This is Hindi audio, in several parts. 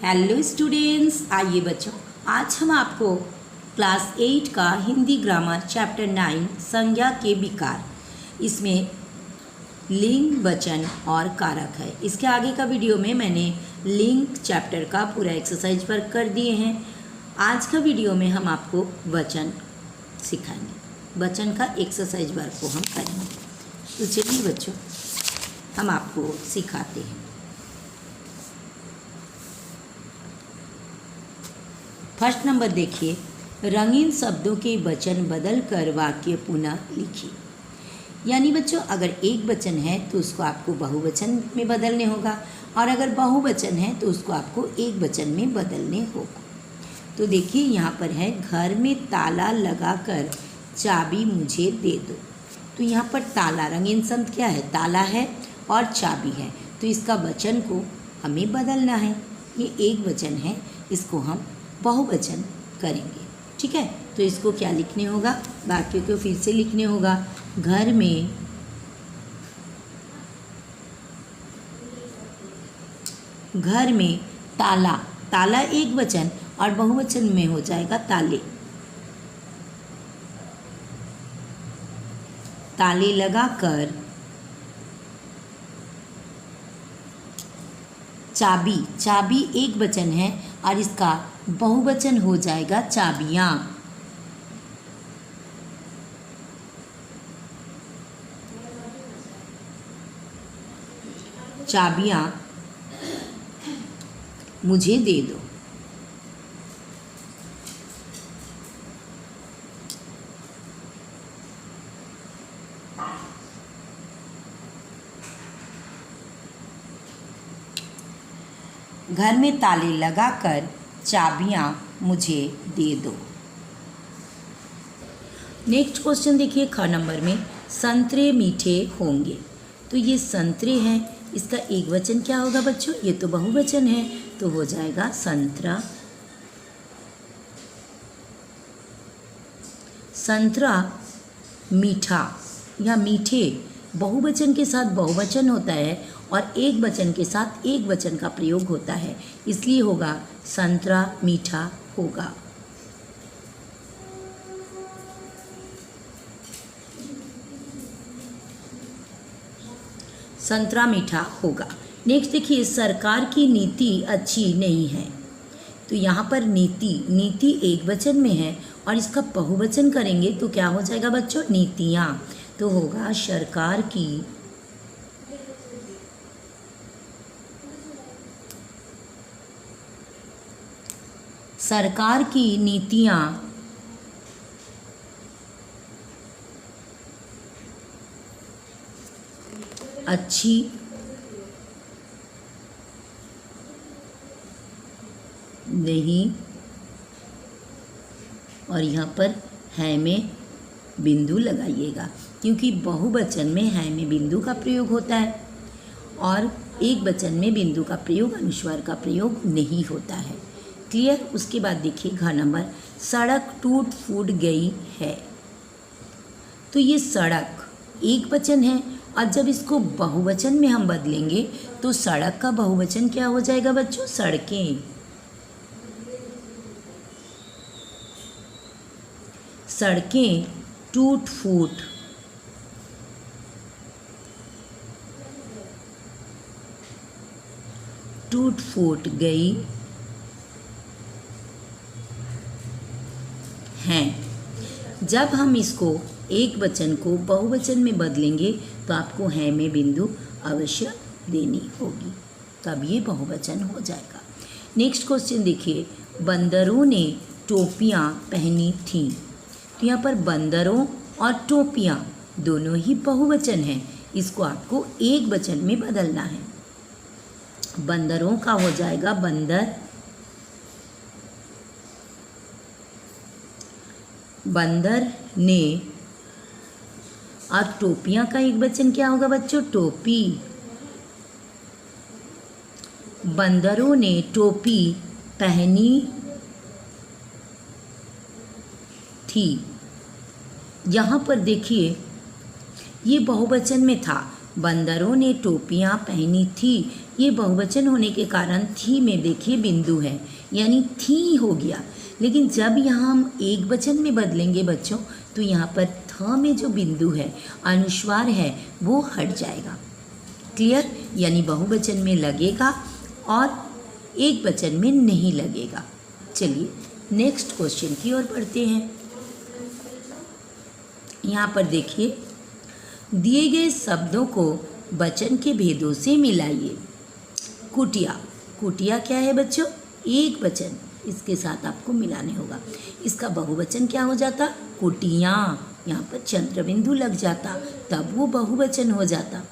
हेलो स्टूडेंट्स, आइए बच्चों, आज हम आपको क्लास 8 का हिंदी ग्रामर चैप्टर 9 संज्ञा के विकार, इसमें लिंग, वचन और कारक है। इसके आगे का वीडियो में मैंने लिंग चैप्टर का पूरा एक्सरसाइज वर्क कर दिए हैं। आज का वीडियो में हम आपको वचन सिखाएंगे, वचन का एक्सरसाइज वर्क को हम करेंगे। तो चलिए बच्चों, हम आपको सिखाते हैं। फर्स्ट नंबर देखिए, रंगीन शब्दों के वचन बदल कर वाक्य पुनः लिखिए। यानी बच्चों, अगर एक वचन है तो उसको आपको बहुवचन में बदलने होगा, और अगर बहुवचन है तो उसको आपको एक वचन में बदलने होगा। तो देखिए यहाँ पर है, घर में ताला लगाकर चाबी मुझे दे दो। तो यहाँ पर ताला, रंगीन शब्द क्या है, ताला है और चाबी है, तो इसका वचन को हमें बदलना है। ये एक वचन है, इसको हम बहुवचन करेंगे। ठीक है, तो इसको क्या लिखने होगा, वाक्य को फिर से लिखने होगा। घर में ताला, ताला एक वचन और बहुवचन में हो जाएगा ताले। ताले लगाकर चाबी, चाबी एक वचन है और इसका बहुवचन हो जाएगा चाबियां। चाबियां मुझे दे दो। घर में ताले लगाकर चाबियां मुझे दे दो। नेक्स्ट क्वेश्चन देखिए, ख नंबर में, संतरे मीठे होंगे। तो ये संतरे हैं, इसका एक वचन क्या होगा बच्चों, ये तो बहुवचन है, तो हो जाएगा संतरा। संतरा मीठा या मीठे बहुवचन के साथ बहुवचन होता है और एक वचन के साथ एक वचन का प्रयोग होता है, इसलिए होगा संतरा मीठा होगा। संतरा मीठा होगा। नेक्स्ट देखिए, सरकार की नीति अच्छी नहीं है। तो यहाँ पर नीति, नीति एक वचन में है और इसका बहुवचन करेंगे तो क्या हो जाएगा बच्चों, नीतियाँ। तो होगा सरकार की नीतियाँ अच्छी नहीं, और यहाँ पर है में बिंदु लगाइएगा, क्योंकि बहुवचन में है में बिंदु का प्रयोग होता है और एक वचन में बिंदु का प्रयोग, अनुस्वार का प्रयोग नहीं होता है। क्लियर। उसके बाद देखिए घ नंबर, सड़क टूट फूट गई है। तो ये सड़क एक वचन है और जब इसको बहुवचन में हम बदलेंगे तो सड़क का बहुवचन क्या हो जाएगा बच्चों, सड़कें। सड़कें टूट फूट गई हैं। जब हम इसको एक वचन को बहुवचन में बदलेंगे तो आपको है में बिंदु अवश्य देनी होगी, तब ये बहुवचन हो जाएगा। नेक्स्ट क्वेश्चन देखिए, बंदरों ने टोपियाँ पहनी थीं। तो यहाँ पर बंदरों और टोपियाँ दोनों ही बहुवचन हैं, इसको आपको एक वचन में बदलना है। बंदरों का हो जाएगा बंदर, बंदर ने, और टोपियाँ का एक वचन क्या होगा बच्चों, टोपी। बंदरों ने टोपी पहनी थी। यहाँ पर देखिए ये बहुवचन में था, बंदरों ने टोपियाँ पहनी थी, ये बहुवचन होने के कारण थी में देखिए बिंदु है, यानी थी हो गया। लेकिन जब यहाँ हम एक वचन में बदलेंगे बच्चों, तो यहाँ पर थ में जो बिंदु है, अनुस्वार है, वो हट जाएगा। क्लियर? यानी बहुवचन में लगेगा और एक वचन में नहीं लगेगा। चलिए नेक्स्ट क्वेश्चन की ओर बढ़ते हैं। यहाँ पर देखिए, दिए गए शब्दों को वचन के भेदों से मिलाइए। कुटिया, कुटिया क्या है बच्चों? एक वचन, इसके साथ आपको मिलाने होगा। इसका बहुवचन क्या हो जाता? कुटियाँ। यहाँ पर चंद्र बिंदु लग जाता, तब वो बहुवचन हो जाता।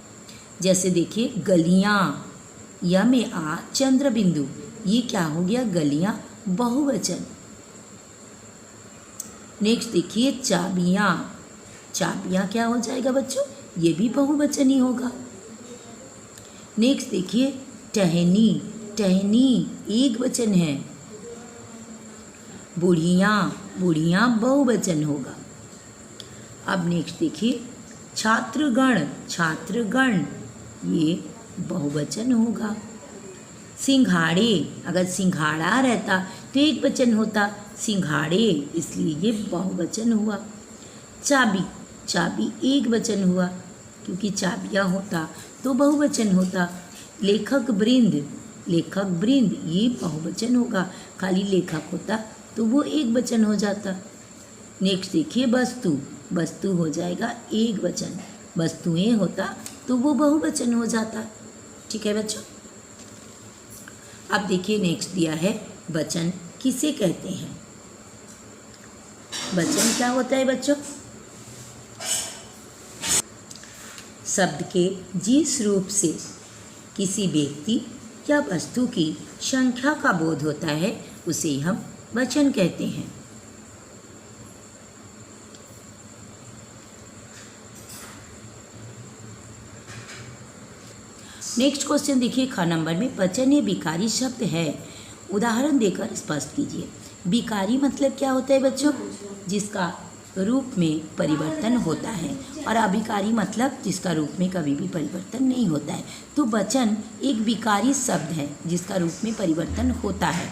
जैसे देखिए गलियाँ, या में आ चंद्र बिंदु, ये क्या हो गया? गलियाँ, बहुवचन। नेक्स्ट देखिए चाबियाँ, चाबियाँ क्या हो जाएगा बच्चों? ये भी बहुवचन ही होगा। नेक्स्ट देखिए टहनी, टहनी एक वचन है। बुढ़ियाँ, बुढ़ियाँ बहुवचन होगा। अब नेक्स्ट देखिए छात्रगण, छात्रगण ये बहुवचन होगा। सिंघाड़े, अगर सिंघाड़ा रहता तो एक वचन होता, सिंघाड़े, इसलिए ये बहुवचन हुआ। चाबी, चाबी एक वचन हुआ, क्योंकि चाबियाँ होता तो बहुवचन होता। लेखक वृंद, लेखक वृंद ये बहुवचन होगा, खाली लेखक होता तो वो एक वचन हो जाता। नेक्स्ट देखिए वस्तु, वस्तु हो जाएगा एक वचन, वस्तुएं होता तो वो बहुवचन हो जाता। ठीक है बच्चों? अब देखिए नेक्स्ट दिया है वचन किसे कहते हैं। वचन क्या होता है बच्चों? शब्द के जिस रूप से किसी व्यक्ति या वस्तु की संख्या का बोध होता है उसे हम वचन कहते हैं। नेक्स्ट क्वेश्चन देखिए, ख नंबर में वचन ये विकारी शब्द है, उदाहरण देकर स्पष्ट कीजिए। विकारी मतलब क्या होता है बच्चों? जिसका रूप में परिवर्तन होता है, और अविकारी मतलब जिसका रूप में कभी भी परिवर्तन नहीं होता है। तो वचन एक विकारी शब्द है जिसका रूप में परिवर्तन होता है।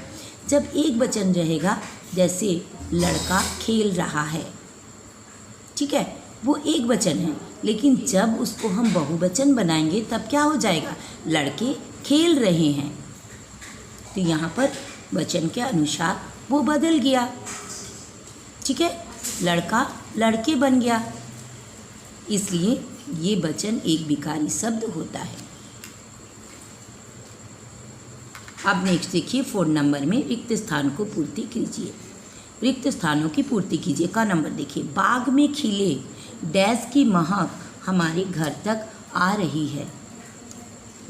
जब एक वचन रहेगा, जैसे लड़का खेल रहा है, ठीक है, वो एक वचन है, लेकिन जब उसको हम बहुवचन बनाएंगे तब क्या हो जाएगा? लड़के खेल रहे हैं। तो यहाँ पर वचन के अनुसार वो बदल गया। ठीक है, लड़का लड़के बन गया, इसलिए ये वचन एक विकारी शब्द होता है। अब नेक्स्ट देखिए 4 नंबर में रिक्त स्थान को पूर्ति कीजिए। रिक्त स्थानों की पूर्ति कीजिए का नंबर देखिए। बाग में खिले डैश की महक हमारे घर तक आ रही है।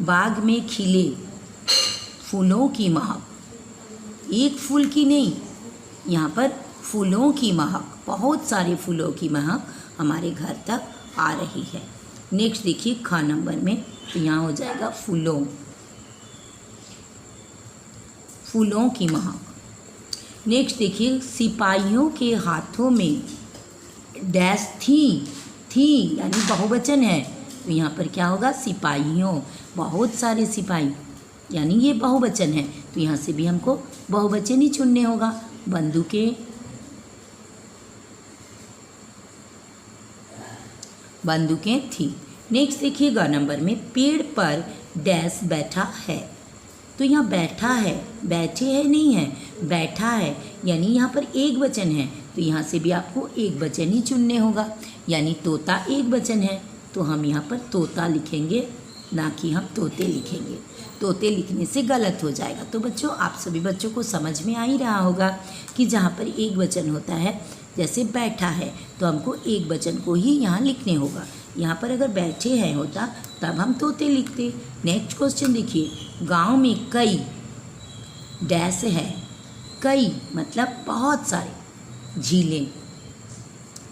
बाग में खिले फूलों की महक, एक फूल की नहीं, यहाँ पर फूलों की महक, बहुत सारे फूलों की महक हमारे घर तक आ रही है। नेक्स्ट देखिए ख नंबर में, तो यहाँ हो जाएगा फूलों, फूलों की महक। नेक्स्ट देखिए सिपाहियों के हाथों में डैश थी यानी बहुवचन है, तो यहाँ पर क्या होगा? सिपाहियों, बहुत सारे सिपाही, यानी ये बहुवचन है, तो यहाँ से भी हमको बहुवचन ही चुनने होगा। बंदूकें, बंदूकें थी। नेक्स्ट देखिए ग नंबर में पेड़ पर डैश बैठा है, तो यहाँ बैठा है, बैठे है नहीं है, बैठा है, यानी यहाँ पर एक वचन है, तो यहाँ से भी आपको एक वचन ही चुनने होगा। यानी तोता एक वचन है, तो हम यहाँ पर तोता लिखेंगे, ना कि हम तोते लिखेंगे। तोते लिखने से गलत हो जाएगा। तो बच्चों, आप सभी बच्चों को समझ में आ ही रहा होगा कि जहाँ पर एक वचन होता है, जैसे बैठा है, तो हमको एक वचन को ही यहाँ लिखने होगा। यहाँ पर अगर बैठे हैं होता तब हम तोते लिखते। नेक्स्ट क्वेश्चन देखिए, गांव में कई डैश है, कई मतलब बहुत सारे झीलें,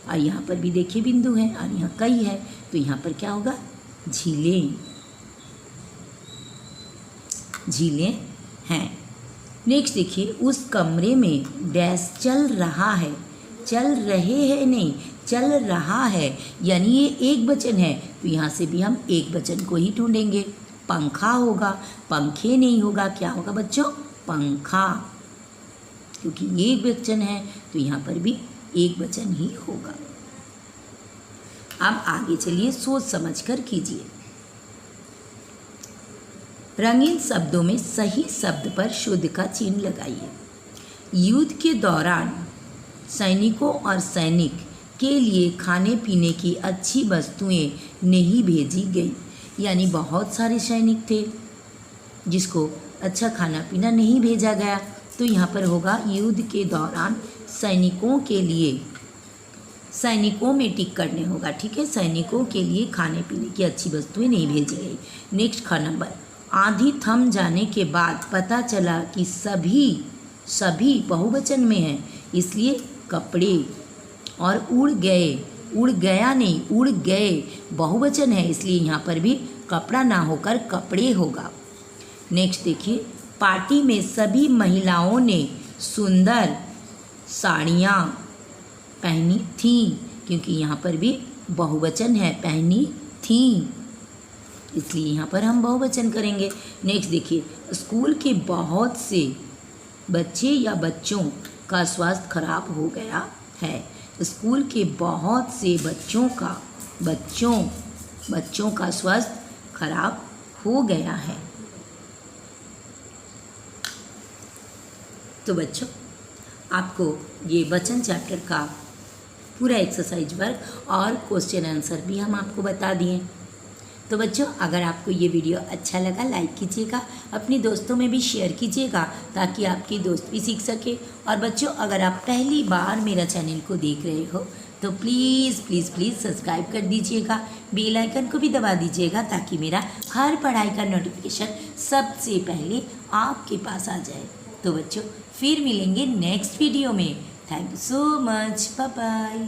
और यहाँ पर भी देखिए बिंदु है और यहाँ कई है, तो यहाँ पर क्या होगा? झीलें, झीलें हैं। नेक्स्ट देखिए, उस कमरे में डैश चल रहा है, चल रहे हैं नहीं, चल रहा है, यानी ये एक वचन है, तो यहाँ से भी हम एक वचन को ही ढूंढेंगे। पंखा होगा, पंखे नहीं होगा, क्या होगा बच्चों? पंखा। क्योंकि ये एक वचन है तो यहाँ पर भी एक वचन ही होगा। अब आगे चलिए, सोच समझ कर कीजिए। रंगीन शब्दों में सही शब्द पर शुद्ध का चिन्ह लगाइए। युद्ध के दौरान सैनिकों और सैनिक के लिए खाने पीने की अच्छी वस्तुएं नहीं भेजी गई। यानी बहुत सारे सैनिक थे जिसको अच्छा खाना पीना नहीं भेजा गया, तो यहाँ पर होगा युद्ध के दौरान सैनिकों के लिए, सैनिकों में टिक करने होगा, ठीक है। सैनिकों के लिए खाने पीने की अच्छी वस्तुएं नहीं भेजी गई। नेक्स्ट ख नंबर, आंधी थम जाने के बाद पता चला कि सभी बहुवचन में हैं, इसलिए कपड़े। और उड़ गए, उड़ गया नहीं, उड़ गए बहुवचन है, इसलिए यहाँ पर भी कपड़ा ना होकर कपड़े होगा। नेक्स्ट देखिए, पार्टी में सभी महिलाओं ने सुंदर साड़ियाँ पहनी थीं, क्योंकि यहाँ पर भी बहुवचन है, पहनी थीं, इसलिए यहाँ पर हम बहुवचन करेंगे। नेक्स्ट देखिए, स्कूल के बहुत से बच्चे या बच्चों का स्वास्थ्य खराब हो गया है। स्कूल के बहुत से बच्चों का स्वास्थ्य खराब हो गया है। तो बच्चों, आपको ये वचन चैप्टर का पूरा एक्सरसाइज वर्क और क्वेश्चन आंसर भी हम आपको बता दिए। तो बच्चों, अगर आपको ये वीडियो अच्छा लगा लाइक कीजिएगा, अपने दोस्तों में भी शेयर कीजिएगा ताकि आपके दोस्त भी सीख सके। और बच्चों, अगर आप पहली बार मेरा चैनल को देख रहे हो तो प्लीज़ प्लीज़ प्लीज़ सब्सक्राइब कर दीजिएगा, बेल आइकन को भी दबा दीजिएगा ताकि मेरा हर पढ़ाई का नोटिफिकेशन सबसे पहले आपके पास आ जाए। तो बच्चों, फिर मिलेंगे नेक्स्ट वीडियो में। Thank you so much, bye bye.